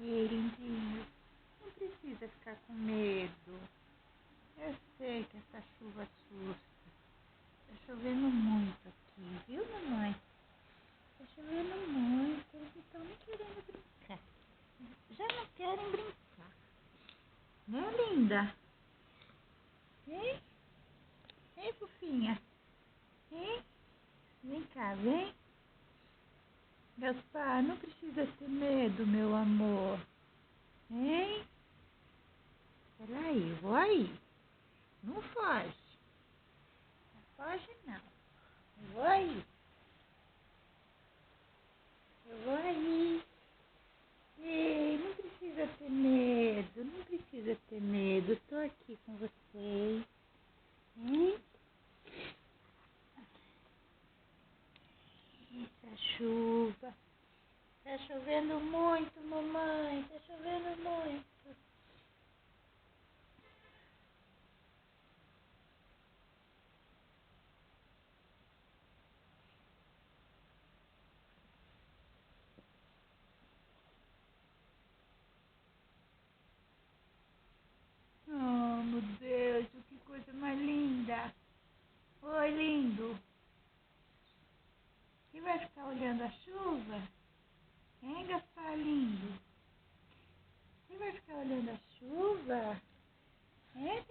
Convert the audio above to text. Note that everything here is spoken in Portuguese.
Ei, lindinho, não precisa ficar com medo. Eu sei que essa chuva assusta. Tá chovendo muito aqui, viu, mamãe? Tá chovendo muito, eles não estão nem querendo brincar. Já não querem brincar. Né, linda? Hein? Hein, fofinha? Hein? Vem cá, vem. Gaspar, não precisa ter medo, meu amor. Hein? Peraí, vou aí. Não foge. Não foge, não. Eu vou aí. Eu vou aí. Ei, não precisa ter medo. Não precisa ter medo. Estou aqui com vocês. Hein? Essa chuva. Tá chovendo muito, mamãe. Tá chovendo muito. Oh, meu Deus, que coisa mais linda. Oi, lindo. Quem vai ficar olhando a chuva? Hein, Gaspar, lindo? Quem vai ficar olhando a chuva? É,